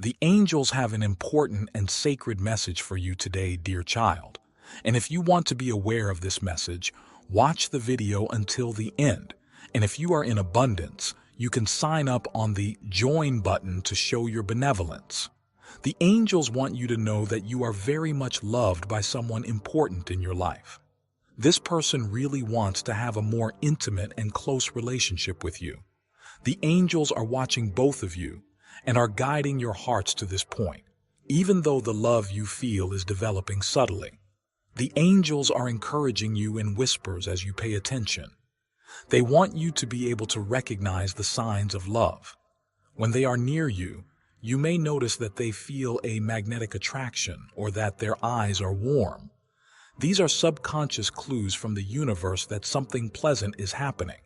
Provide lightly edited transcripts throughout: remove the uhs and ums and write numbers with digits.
The angels have an important and sacred message for you today, dear child. And if you want to be aware of this message, watch the video until the end. And if you are in abundance, you can sign up on the Join button to show your benevolence. The angels want you to know that you are very much loved by someone important in your life. This person really wants to have a more intimate and close relationship with you. The angels are watching both of you and are guiding your hearts to this point, even though the love you feel is developing subtly. The angels are encouraging you in whispers as you pay attention. They want you to be able to recognize the signs of love. When they are near you, you may notice that they feel a magnetic attraction or that their eyes are warm. These are subconscious clues from the universe that something pleasant is happening.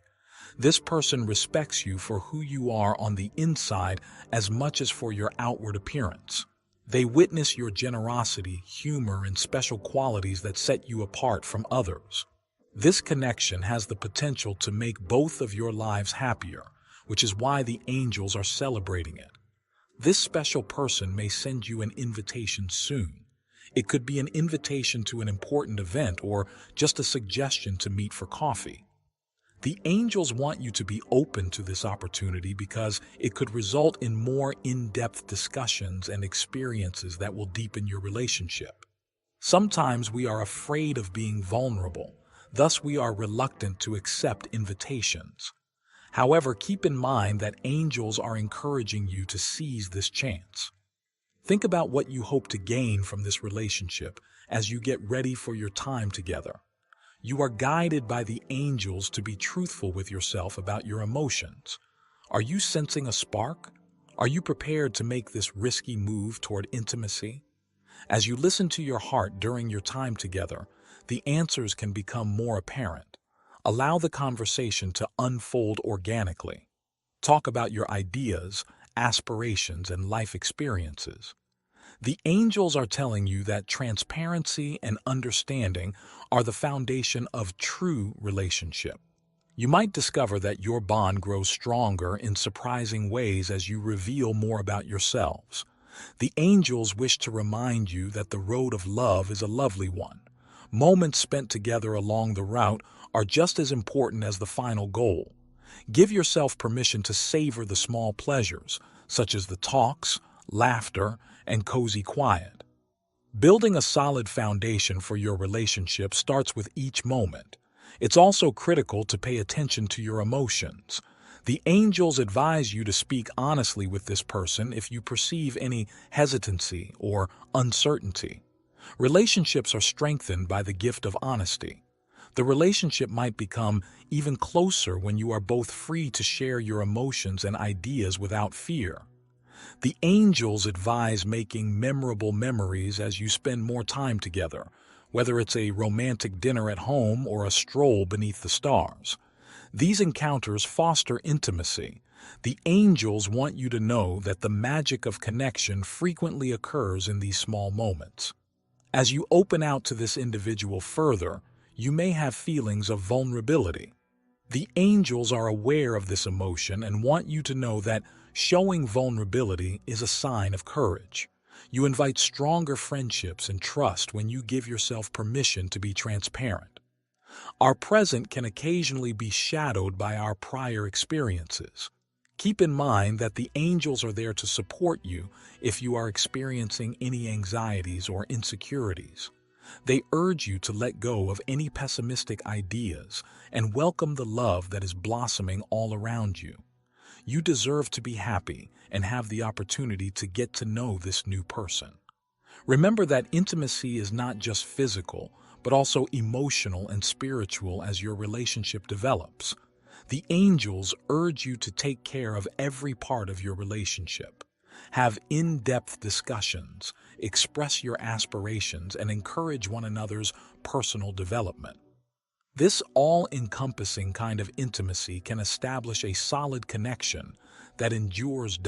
This person respects you for who you are on the inside as much as for your outward appearance. They witness your generosity, humor, and special qualities that set you apart from others. This connection has the potential to make both of your lives happier, which is why the angels are celebrating it. This special person may send you an invitation soon. It could be an invitation to an important event or just a suggestion to meet for coffee. The angels want you to be open to this opportunity because it could result in more in-depth discussions and experiences that will deepen your relationship. Sometimes we are afraid of being vulnerable, thus we are reluctant to accept invitations. However, keep in mind that angels are encouraging you to seize this chance. Think about what you hope to gain from this relationship as you get ready for your time together. You are guided by the angels to be truthful with yourself about your emotions. Are you sensing a spark? Are you prepared to make this risky move toward intimacy? As you listen to your heart during your time together, the answers can become more apparent. Allow the conversation to unfold organically. Talk about your ideas, aspirations, and life experiences. The angels are telling you that transparency and understanding are the foundation of true relationship. You might discover that your bond grows stronger in surprising ways as you reveal more about yourselves. The angels wish to remind you that the road of love is a lovely one. Moments spent together along the route are just as important as the final goal. Give yourself permission to savor the small pleasures, such as the talks, laughter, and cozy quiet. Building a solid foundation for your relationship starts with each moment. It's also critical to pay attention to your emotions. The angels advise you to speak honestly with this person if you perceive any hesitancy or uncertainty. Relationships are strengthened by the gift of honesty. The relationship might become even closer when you are both free to share your emotions and ideas without fear. The angels advise making memorable memories as you spend more time together, whether it's a romantic dinner at home or a stroll beneath the stars. These encounters foster intimacy. The angels want you to know that the magic of connection frequently occurs in these small moments. As you open out to this individual further, you may have feelings of vulnerability. The angels are aware of this emotion and want you to know that showing vulnerability is a sign of courage. You invite stronger friendships and trust when you give yourself permission to be transparent. Our present can occasionally be shadowed by our prior experiences. Keep in mind that the angels are there to support you if you are experiencing any anxieties or insecurities. They urge you to let go of any pessimistic ideas and welcome the love that is blossoming all around you. You deserve to be happy and have the opportunity to get to know this new person. Remember that intimacy is not just physical, but also emotional and spiritual as your relationship develops. The angels urge you to take care of every part of your relationship. Have in-depth discussions, express your aspirations, and encourage one another's personal development. This all-encompassing kind of intimacy can establish a solid connection that endures.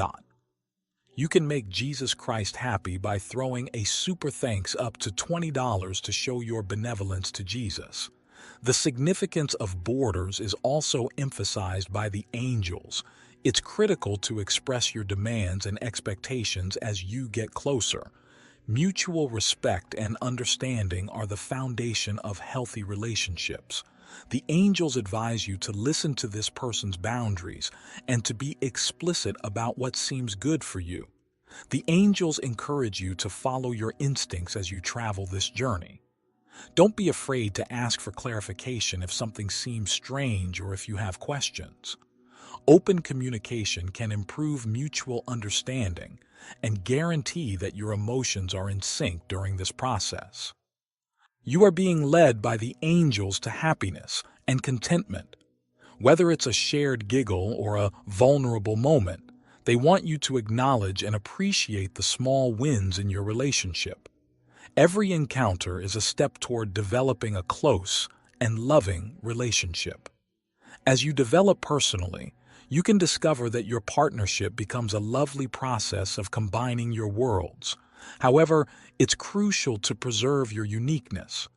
You can make Jesus Christ happy by throwing a super thanks up to $20 to show your benevolence to Jesus. The significance of borders is also emphasized by the angels. It's critical to express your demands and expectations as you get closer. Mutual respect and understanding are the foundation of healthy relationships. The angels advise you to listen to this person's boundaries and to be explicit about what seems good for you. The angels encourage you to follow your instincts as you travel this journey. Don't be afraid to ask for clarification if something seems strange or if you have questions. Open communication can improve mutual understanding and guarantee that your emotions are in sync during this process. You are being led by the angels to happiness and contentment. Whether it's a shared giggle or a vulnerable moment, they want you to acknowledge and appreciate the small wins in your relationship. Every encounter is a step toward developing a close and loving relationship. As you develop personally, you can discover that your partnership becomes a lovely process of combining your worlds. However, it's crucial to preserve your uniqueness.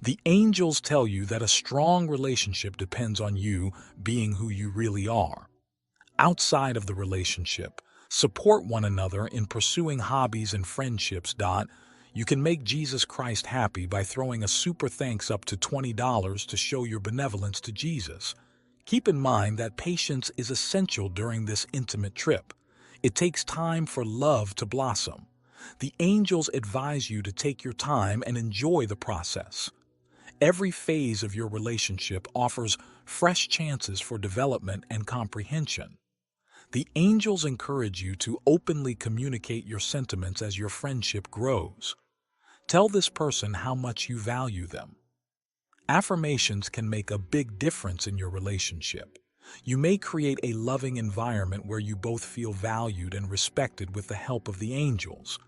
The angels tell you that a strong relationship depends on you being who you really are. Outside of the relationship, support one another in pursuing hobbies and friendships. You can make Jesus Christ happy by throwing a super thanks up to $20 to show your benevolence to Jesus. Keep in mind that patience is essential during this intimate trip. It takes time for love to blossom. The angels advise you to take your time and enjoy the process. Every phase of your relationship offers fresh chances for development and comprehension. The angels encourage you to openly communicate your sentiments as your friendship grows. Tell this person how much you value them. Affirmations can make a big difference in your relationship. You may create a loving environment where you both feel valued and respected with the help of the angels.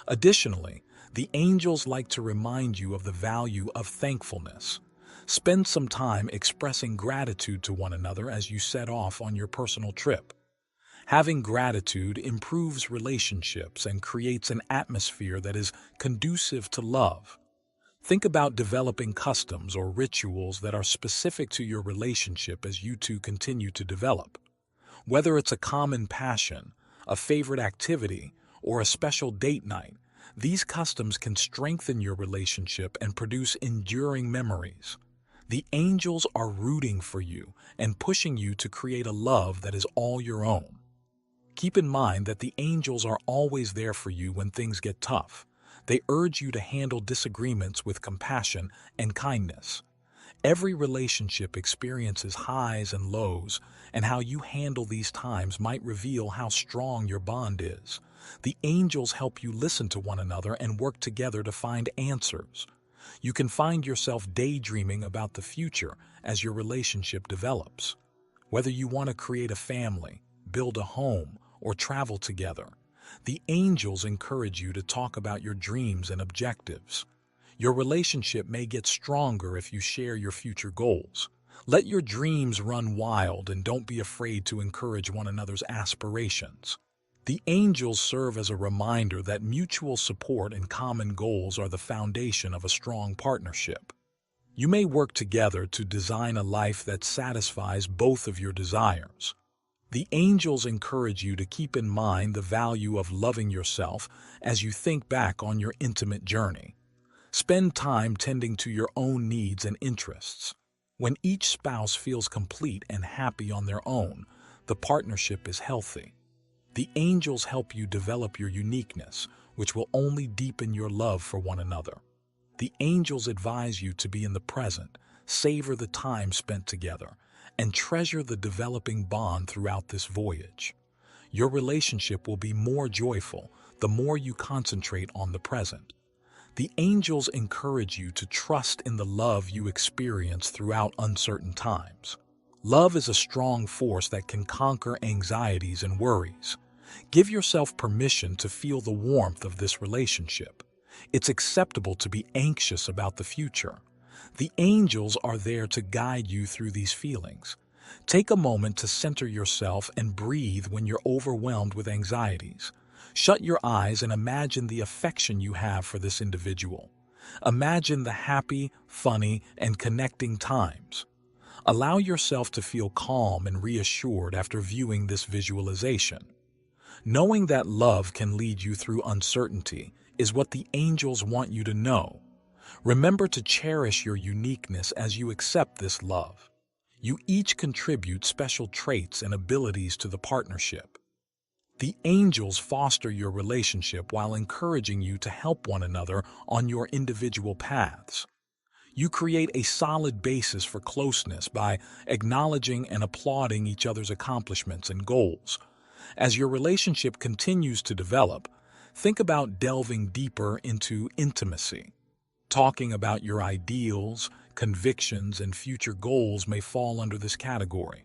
Additionally, the angels like to remind you of the value of thankfulness. Spend some time expressing gratitude to one another as you set off on your personal trip. Having gratitude improves relationships and creates an atmosphere that is conducive to love. Think about developing customs or rituals that are specific to your relationship as you two continue to develop. Whether it's a common passion, a favorite activity, or a special date night, these customs can strengthen your relationship and produce enduring memories. The angels are rooting for you and pushing you to create a love that is all your own. Keep in mind that the angels are always there for you when things get tough. They urge you to handle disagreements with compassion and kindness. Every relationship experiences highs and lows, and how you handle these times might reveal how strong your bond is. The angels help you listen to one another and work together to find answers. You can find yourself daydreaming about the future as your relationship develops. Whether you want to create a family, build a home, or travel together, the angels encourage you to talk about your dreams and objectives. Your relationship may get stronger if you share your future goals. Let your dreams run wild and don't be afraid to encourage one another's aspirations. The angels serve as a reminder that mutual support and common goals are the foundation of a strong partnership. You may work together to design a life that satisfies both of your desires. The angels encourage you to keep in mind the value of loving yourself as you think back on your intimate journey. Spend time tending to your own needs and interests. When each spouse feels complete and happy on their own, the partnership is healthy. The angels help you develop your uniqueness, which will only deepen your love for one another. The angels advise you to be in the present, savor the time spent together, and treasure the developing bond throughout this voyage. Your relationship will be more joyful the more you concentrate on the present. The angels encourage you to trust in the love you experience throughout uncertain times. Love is a strong force that can conquer anxieties and worries. Give yourself permission to feel the warmth of this relationship. It's acceptable to be anxious about the future. The angels are there to guide you through these feelings. Take a moment to center yourself and breathe when you're overwhelmed with anxieties. Shut your eyes and imagine the affection you have for this individual. Imagine the happy, funny, and connecting times. Allow yourself to feel calm and reassured after viewing this visualization. Knowing that love can lead you through uncertainty is what the angels want you to know. Remember to cherish your uniqueness as you accept this love. You each contribute special traits and abilities to the partnership. The angels foster your relationship while encouraging you to help one another on your individual paths. You create a solid basis for closeness by acknowledging and applauding each other's accomplishments and goals. As your relationship continues to develop, think about delving deeper into intimacy. Talking about your ideals, convictions, and future goals may fall under this category.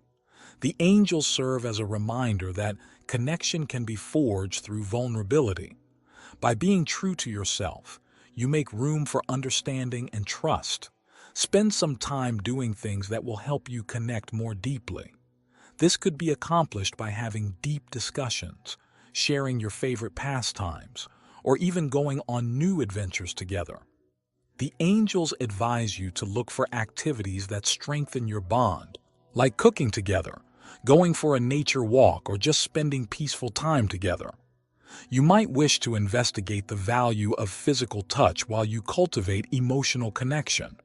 The angels serve as a reminder that connection can be forged through vulnerability. By being true to yourself, you make room for understanding and trust. Spend some time doing things that will help you connect more deeply. This could be accomplished by having deep discussions, sharing your favorite pastimes, or even going on new adventures together. The angels advise you to look for activities that strengthen your bond, like cooking together, going for a nature walk, or just spending peaceful time together. You might wish to investigate the value of physical touch while you cultivate emotional connection.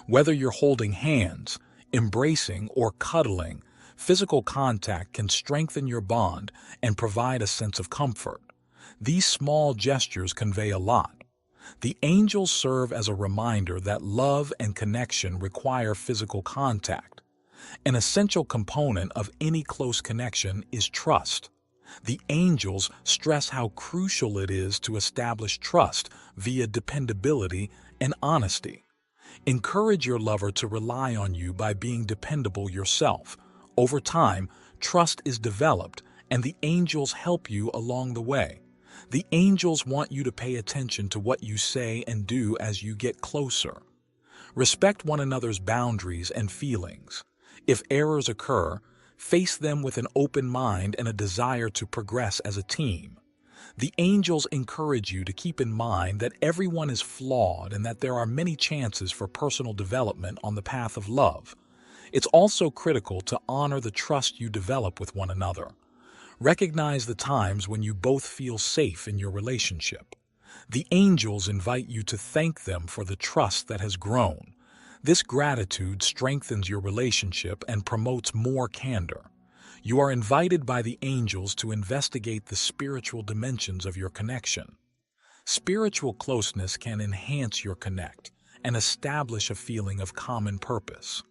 Whether you're holding hands, embracing, or cuddling, physical contact can strengthen your bond and provide a sense of comfort. These small gestures convey a lot. The angels serve as a reminder that love and connection require physical contact. An essential component of any close connection is trust. The angels stress how crucial it is to establish trust via dependability and honesty. Encourage your lover to rely on you by being dependable yourself. Over time, trust is developed, and the angels help you along the way. The angels want you to pay attention to what you say and do as you get closer. Respect one another's boundaries and feelings. If errors occur, face them with an open mind and a desire to progress as a team. The angels encourage you to keep in mind that everyone is flawed and that there are many chances for personal development on the path of love. It's also critical to honor the trust you develop with one another. Recognize the times when you both feel safe in your relationship. The angels invite you to thank them for the trust that has grown. This gratitude strengthens your relationship and promotes more candor. You are invited by the angels to investigate the spiritual dimensions of your connection. Spiritual closeness can enhance your connect and establish a feeling of common purpose.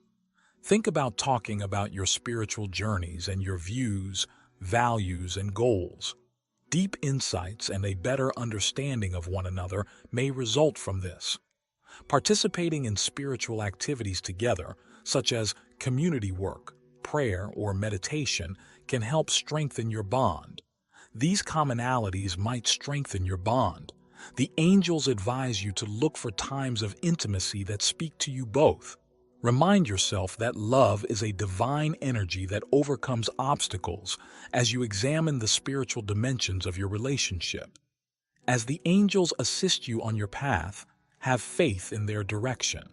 Think about talking about your spiritual journeys and your views, values, and goals. Deep insights and a better understanding of one another may result from this. Participating in spiritual activities together, such as community work, prayer, or meditation, can help strengthen your bond. These commonalities might strengthen your bond. The angels advise you to look for times of intimacy that speak to you both. Remind yourself that love is a divine energy that overcomes obstacles as you examine the spiritual dimensions of your relationship. As the angels assist you on your path, have faith in their direction.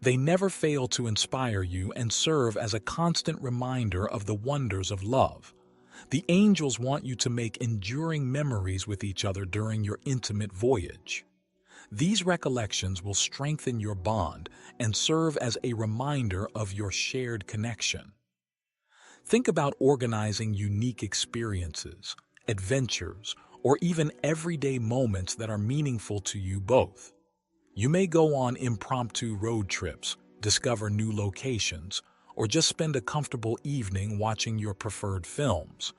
They never fail to inspire you and serve as a constant reminder of the wonders of love. The angels want you to make enduring memories with each other during your intimate voyage. These recollections will strengthen your bond and serve as a reminder of your shared connection. Think about organizing unique experiences, adventures, or even everyday moments that are meaningful to you both. You may go on impromptu road trips, discover new locations, or just spend a comfortable evening watching your preferred films.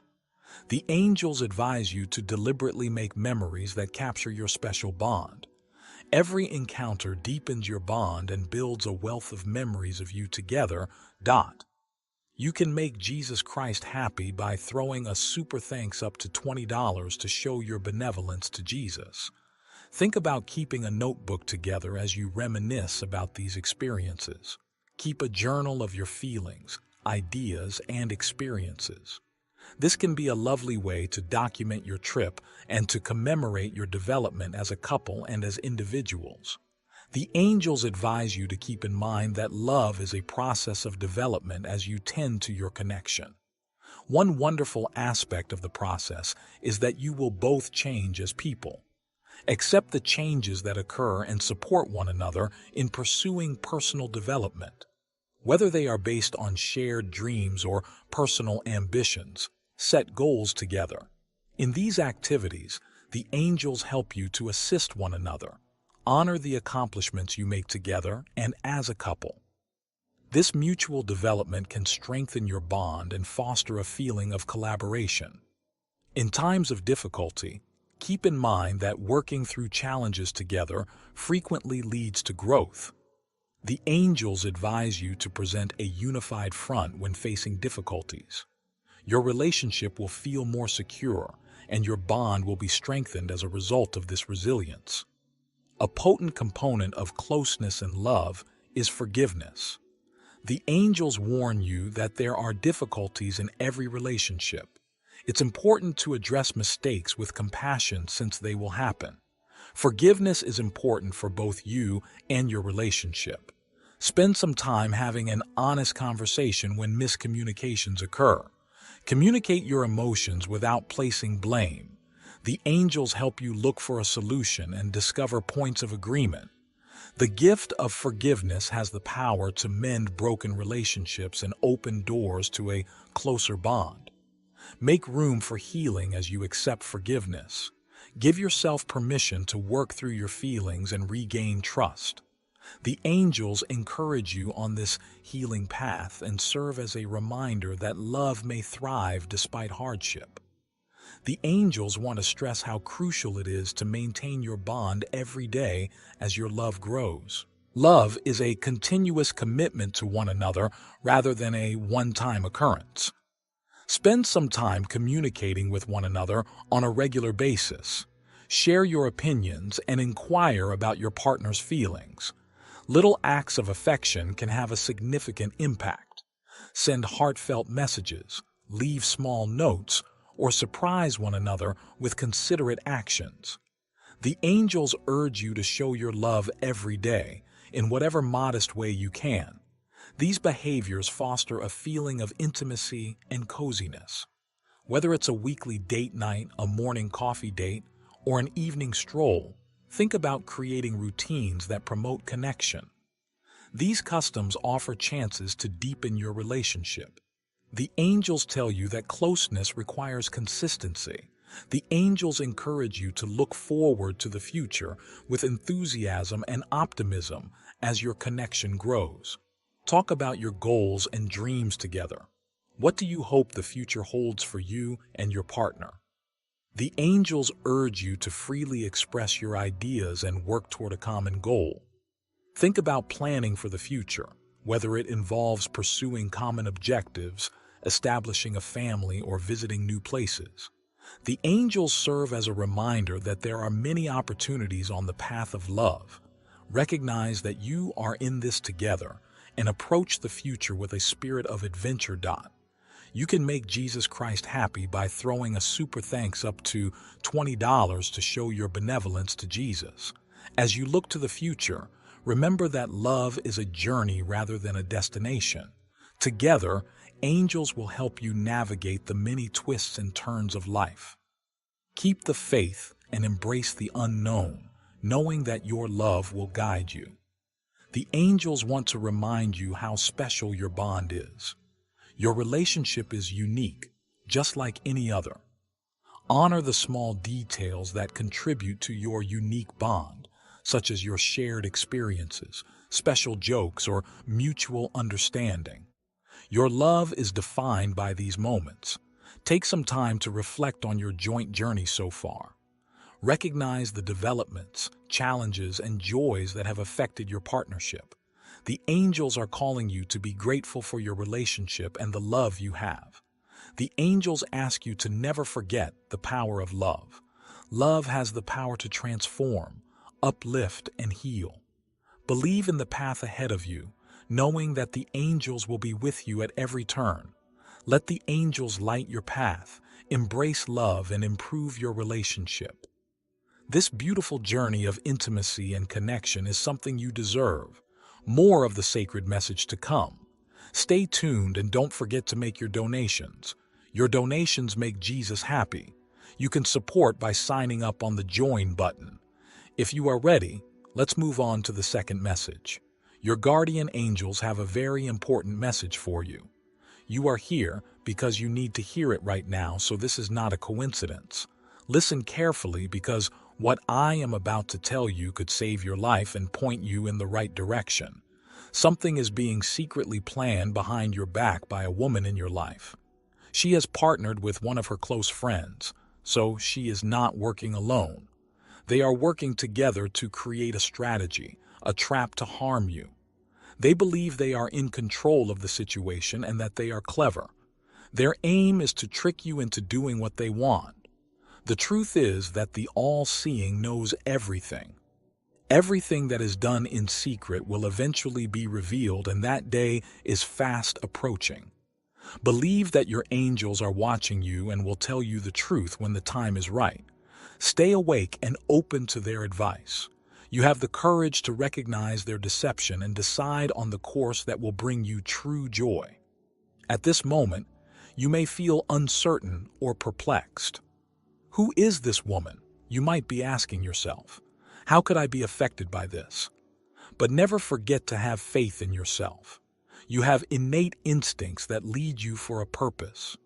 The angels advise you to deliberately make memories that capture your special bond. Every encounter deepens your bond and builds a wealth of memories of you together. You can make Jesus Christ happy by throwing a super thanks up to $20 to show your benevolence to Jesus. Think about keeping a notebook together as you reminisce about these experiences. Keep a journal of your feelings, ideas, and experiences. This can be a lovely way to document your trip and to commemorate your development as a couple and as individuals. The angels advise you to keep in mind that love is a process of development as you tend to your connection. One wonderful aspect of the process is that you will both change as people. Accept the changes that occur and support one another in pursuing personal development. Whether they are based on shared dreams or personal ambitions, set goals together. In these activities, the angels help you to assist one another, honor the accomplishments you make together and as a couple. This mutual development can strengthen your bond and foster a feeling of collaboration. In times of difficulty, keep in mind that working through challenges together frequently leads to growth. The angels advise you to present a unified front when facing difficulties. Your relationship will feel more secure, and your bond will be strengthened as a result of this resilience. A potent component of closeness and love is forgiveness. The angels warn you that there are difficulties in every relationship. It's important to address mistakes with compassion since they will happen. Forgiveness is important for both you and your relationship. Spend some time having an honest conversation when miscommunications occur. Communicate your emotions without placing blame. The angels help you look for a solution and discover points of agreement. The gift of forgiveness has the power to mend broken relationships and open doors to a closer bond. Make room for healing as you accept forgiveness. Give yourself permission to work through your feelings and regain trust. The angels encourage you on this healing path and serve as a reminder that love may thrive despite hardship. The angels want to stress how crucial it is to maintain your bond every day as your love grows. Love is a continuous commitment to one another rather than a one-time occurrence. Spend some time communicating with one another on a regular basis. Share your opinions and inquire about your partner's feelings. Little acts of affection can have a significant impact. Send heartfelt messages, leave small notes, or surprise one another with considerate actions. The angels urge you to show your love every day, in whatever modest way you can. These behaviors foster a feeling of intimacy and coziness. Whether it's a weekly date night, a morning coffee date, or an evening stroll, think about creating routines that promote connection. These customs offer chances to deepen your relationship. The angels tell you that closeness requires consistency. The angels encourage you to look forward to the future with enthusiasm and optimism as your connection grows. Talk about your goals and dreams together. What do you hope the future holds for you and your partner? The angels urge you to freely express your ideas and work toward a common goal. Think about planning for the future, whether it involves pursuing common objectives, establishing a family, or visiting new places. The angels serve as a reminder that there are many opportunities on the path of love. Recognize that you are in this together and approach the future with a spirit of adventure. You can make Jesus Christ happy by throwing a super thanks up to $20 to show your benevolence to Jesus. As you look to the future, remember that love is a journey rather than a destination. Together, angels will help you navigate the many twists and turns of life. Keep the faith and embrace the unknown, knowing that your love will guide you. The angels want to remind you how special your bond is. Your relationship is unique, just like any other. Honor the small details that contribute to your unique bond, such as your shared experiences, special jokes, or mutual understanding. Your love is defined by these moments. Take some time to reflect on your joint journey so far. Recognize the developments, challenges, and joys that have affected your partnership. The angels are calling you to be grateful for your relationship and the love you have. The angels ask you to never forget the power of love. Love has the power to transform, uplift, and heal. Believe in the path ahead of you, knowing that the angels will be with you at every turn. Let the angels light your path, embrace love, and improve your relationship. This beautiful journey of intimacy and connection is something you deserve. More of the sacred message to come. Stay tuned and don't forget to make your donations. Your donations make Jesus happy. You can support by signing up on the Join button. If you are ready, let's move on to the second message. Your guardian angels have a very important message for you. You are here because you need to hear it right now, so this is not a coincidence. Listen carefully because what I am about to tell you could save your life and point you in the right direction. Something is being secretly planned behind your back by a woman in your life. She has partnered with one of her close friends, so she is not working alone. They are working together to create a strategy, a trap to harm you. They believe they are in control of the situation and that they are clever. Their aim is to trick you into doing what they want. The truth is that the all-seeing knows everything. Everything that is done in secret will eventually be revealed, and that day is fast approaching. Believe that your angels are watching you and will tell you the truth when the time is right. Stay awake and open to their advice. You have the courage to recognize their deception and decide on the course that will bring you true joy. At this moment, you may feel uncertain or perplexed. Who is this woman? You might be asking yourself. How could I be affected by this? But never forget to have faith in yourself. You have innate instincts that lead you for a purpose.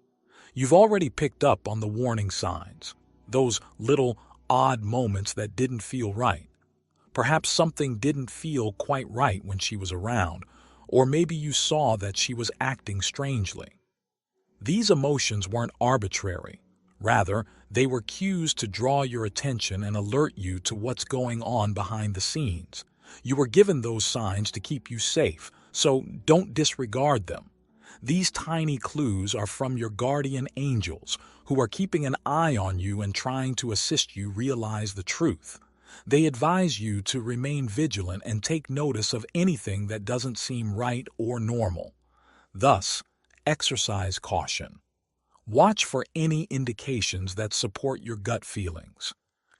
You've already picked up on the warning signs, those little odd moments that didn't feel right. Perhaps something didn't feel quite right when she was around, or maybe you saw that she was acting strangely. These emotions weren't arbitrary. Rather, they were cues to draw your attention and alert you to what's going on behind the scenes. You were given those signs to keep you safe, so don't disregard them. These tiny clues are from your guardian angels, who are keeping an eye on you and trying to assist you realize the truth. They advise you to remain vigilant and take notice of anything that doesn't seem right or normal. Thus, exercise caution. Watch for any indications that support your gut feelings.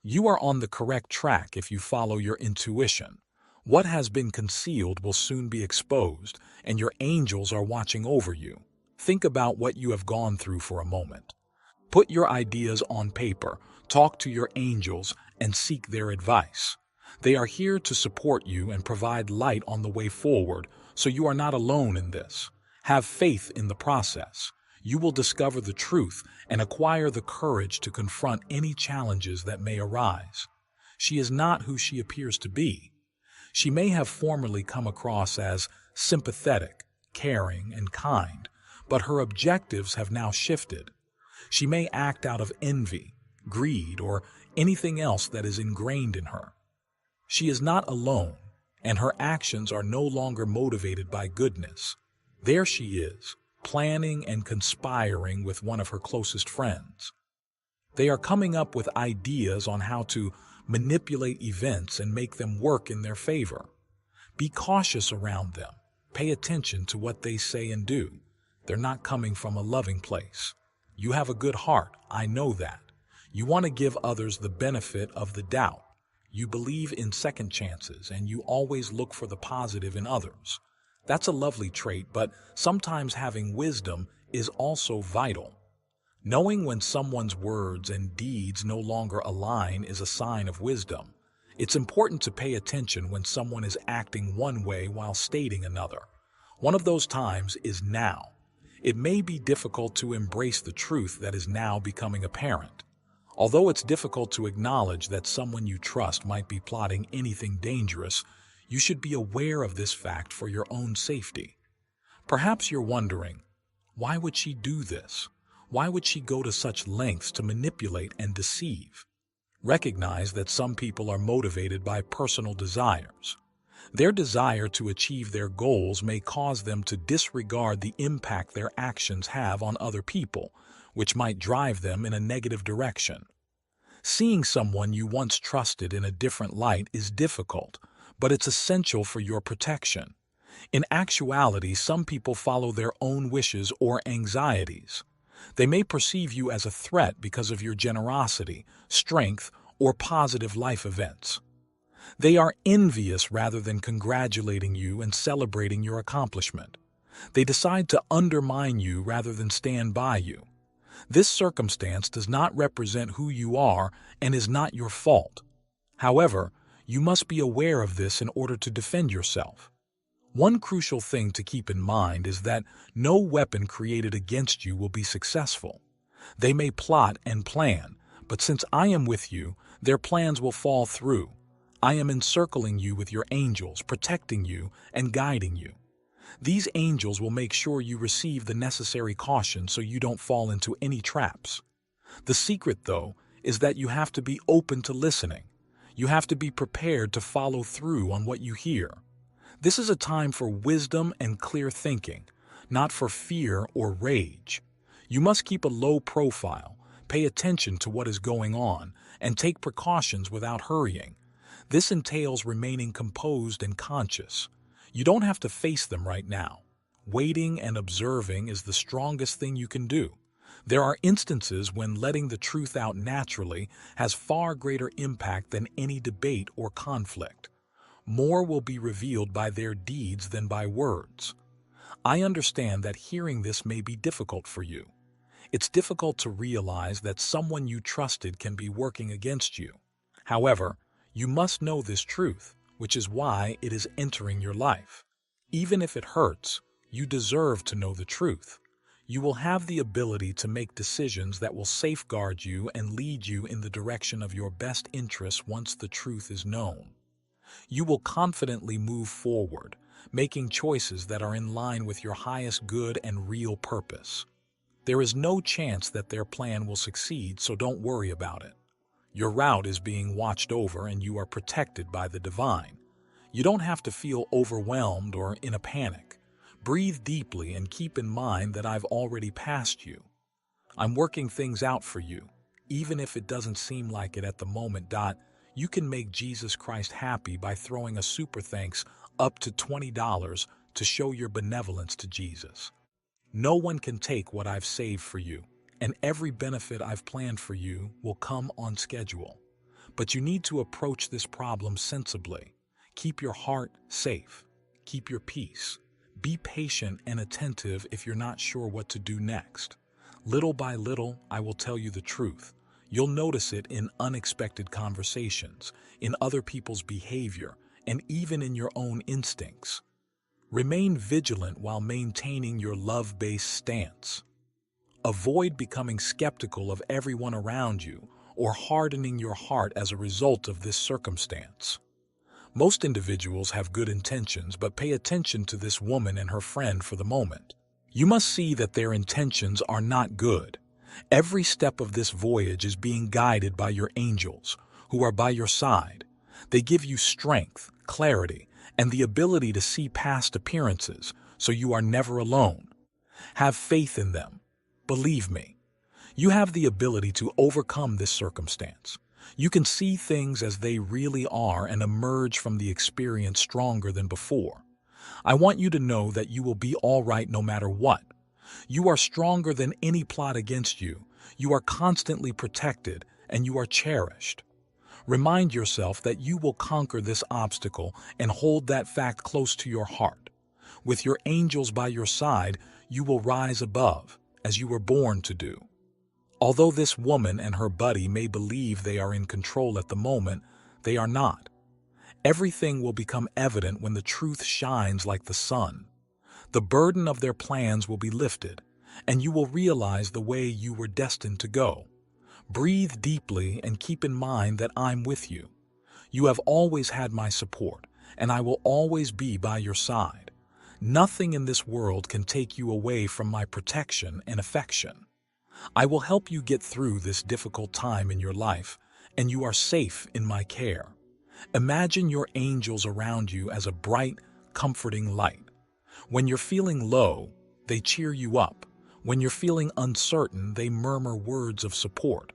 You are on the correct track if you follow your intuition. What has been concealed will soon be exposed, and your angels are watching over you. Think about what you have gone through for a moment. Put your ideas on paper, talk to your angels, and seek their advice. They are here to support you and provide light on the way forward, so you are not alone in this. Have faith in the process. You will discover the truth and acquire the courage to confront any challenges that may arise. She is not who she appears to be. She may have formerly come across as sympathetic, caring, and kind, but her objectives have now shifted. She may act out of envy, greed, or anything else that is ingrained in her. She is not alone, and her actions are no longer motivated by goodness. There she is, planning and conspiring with one of her closest friends. They are coming up with ideas on how to manipulate events and make them work in their favor. Be cautious around them. Pay attention to what they say and do. They're not coming from a loving place. You have a good heart, I know that. You want to give others the benefit of the doubt. You believe in second chances, and you always look for the positive in others. That's a lovely trait, but sometimes having wisdom is also vital. Knowing when someone's words and deeds no longer align is a sign of wisdom. It's important to pay attention when someone is acting one way while stating another. One of those times is now. It may be difficult to embrace the truth that is now becoming apparent. Although it's difficult to acknowledge that someone you trust might be plotting anything dangerous, you should be aware of this fact for your own safety. Perhaps you're wondering, why would she do this? Why would she go to such lengths to manipulate and deceive? Recognize that some people are motivated by personal desires. Their desire to achieve their goals may cause them to disregard the impact their actions have on other people, which might drive them in a negative direction. Seeing someone you once trusted in a different light is difficult, but it's essential for your protection. In actuality, some people follow their own wishes or anxieties. They may perceive you as a threat because of your generosity, strength, or positive life events. They are envious rather than congratulating you and celebrating your accomplishment. They decide to undermine you rather than stand by you. This circumstance does not represent who you are and is not your fault. However, you must be aware of this in order to defend yourself. One crucial thing to keep in mind is that no weapon created against you will be successful. They may plot and plan, but since I am with you, their plans will fall through. I am encircling you with your angels, protecting you and guiding you. These angels will make sure you receive the necessary caution so you don't fall into any traps. The secret, though, is that you have to be open to listening. You have to be prepared to follow through on what you hear. This is a time for wisdom and clear thinking, not for fear or rage. You must keep a low profile, pay attention to what is going on, and take precautions without hurrying. This entails remaining composed and conscious. You don't have to face them right now. Waiting and observing is the strongest thing you can do. There are instances when letting the truth out naturally has far greater impact than any debate or conflict. More will be revealed by their deeds than by words. I understand that hearing this may be difficult for you. It's difficult to realize that someone you trusted can be working against you. However, you must know this truth, which is why it is entering your life. Even if it hurts, you deserve to know the truth. You will have the ability to make decisions that will safeguard you and lead you in the direction of your best interests once the truth is known. You will confidently move forward, making choices that are in line with your highest good and real purpose. There is no chance that their plan will succeed, so don't worry about it. Your route is being watched over and you are protected by the divine. You don't have to feel overwhelmed or in a panic. Breathe deeply and keep in mind that I've already passed you. I'm working things out for you, even if it doesn't seem like it at the moment. You can make Jesus Christ happy by throwing a super thanks up to $20 to show your benevolence to Jesus. No one can take what I've saved for you, and every benefit I've planned for you will come on schedule. But you need to approach this problem sensibly. Keep your heart safe. Keep your peace. Be patient and attentive if you're not sure what to do next. Little by little, I will tell you the truth. You'll notice it in unexpected conversations, in other people's behavior, and even in your own instincts. Remain vigilant while maintaining your love-based stance. Avoid becoming skeptical of everyone around you or hardening your heart as a result of this circumstance. Most individuals have good intentions, but pay attention to this woman and her friend for the moment. You must see that their intentions are not good. Every step of this voyage is being guided by your angels, who are by your side. They give you strength, clarity, and the ability to see past appearances, so you are never alone. Have faith in them. Believe me, you have the ability to overcome this circumstance. You can see things as they really are and emerge from the experience stronger than before. I want you to know that you will be all right no matter what. You are stronger than any plot against you. You are constantly protected, and you are cherished. Remind yourself that you will conquer this obstacle and hold that fact close to your heart. With your angels by your side, you will rise above, as you were born to do. Although this woman and her buddy may believe they are in control at the moment, they are not. Everything will become evident when the truth shines like the sun. The burden of their plans will be lifted, and you will realize the way you were destined to go. Breathe deeply and keep in mind that I'm with you. You have always had my support, and I will always be by your side. Nothing in this world can take you away from my protection and affection. I will help you get through this difficult time in your life, and you are safe in my care. Imagine your angels around you as a bright, comforting light. When you're feeling low, they cheer you up. When you're feeling uncertain, they murmur words of support.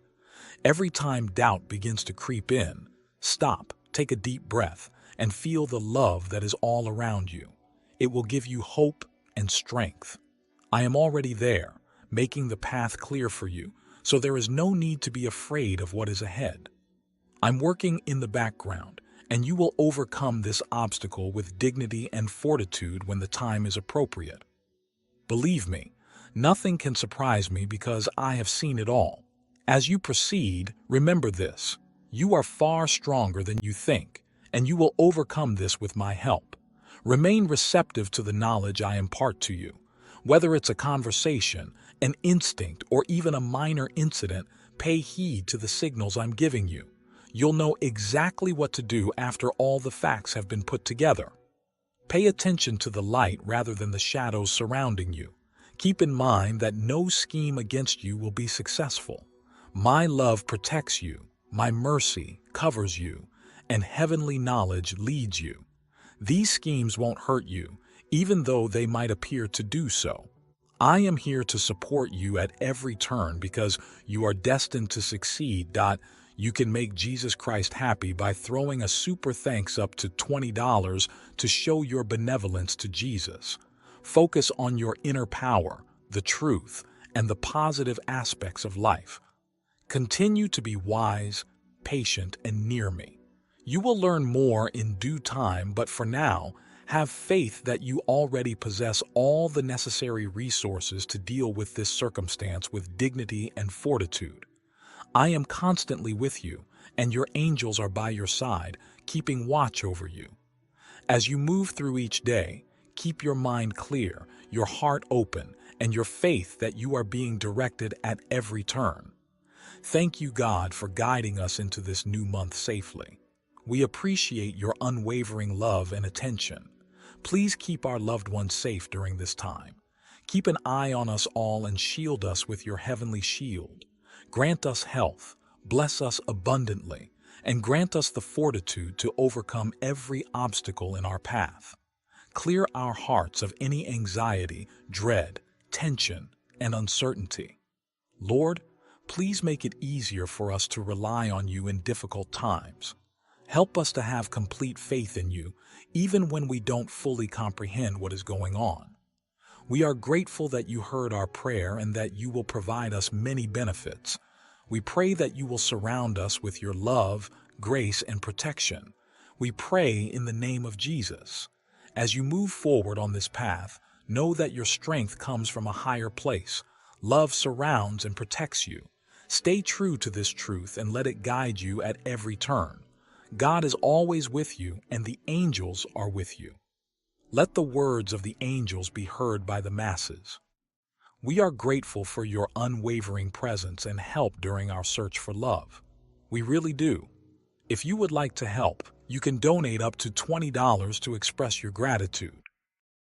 Every time doubt begins to creep in, stop, take a deep breath, and feel the love that is all around you. It will give you hope and strength. I am already there, making the path clear for you, so there is no need to be afraid of what is ahead. I'm working in the background, and you will overcome this obstacle with dignity and fortitude when the time is appropriate. Believe me, nothing can surprise me because I have seen it all. As you proceed, remember this: you are far stronger than you think, and you will overcome this with my help. Remain receptive to the knowledge I impart to you. Whether it's a conversation, an instinct, or even a minor incident, pay heed to the signals I'm giving you. You'll know exactly what to do after all the facts have been put together. Pay attention to the light rather than the shadows surrounding you. Keep in mind that no scheme against you will be successful. My love protects you, my mercy covers you, and heavenly knowledge leads you. These schemes won't hurt you, even though they might appear to do so. I am here to support you at every turn because you are destined to succeed. You can make Jesus Christ happy by throwing a super thanks up to $20 to show your benevolence to Jesus. Focus on your inner power, the truth, and the positive aspects of life. Continue to be wise, patient, and near me. You will learn more in due time, but for now, have faith that you already possess all the necessary resources to deal with this circumstance with dignity and fortitude. I am constantly with you, and your angels are by your side, keeping watch over you. As you move through each day, keep your mind clear, your heart open, and your faith that you are being directed at every turn. Thank you, God, for guiding us into this new month safely. We appreciate your unwavering love and attention. Please keep our loved ones safe during this time. Keep an eye on us all and shield us with your heavenly shield. Grant us health, bless us abundantly, and grant us the fortitude to overcome every obstacle in our path. Clear our hearts of any anxiety, dread, tension, and uncertainty. Lord, please make it easier for us to rely on you in difficult times. Help us to have complete faith in you, even when we don't fully comprehend what is going on. We are grateful that you heard our prayer and that you will provide us many benefits. We pray that you will surround us with your love, grace, and protection. We pray in the name of Jesus. As you move forward on this path, know that your strength comes from a higher place. Love surrounds and protects you. Stay true to this truth and let it guide you at every turn. God is always with you, and the angels are with you. Let the words of the angels be heard by the masses. We are grateful for your unwavering presence and help during our search for love. We really do. If you would like to help, you can donate up to $20 to express your gratitude.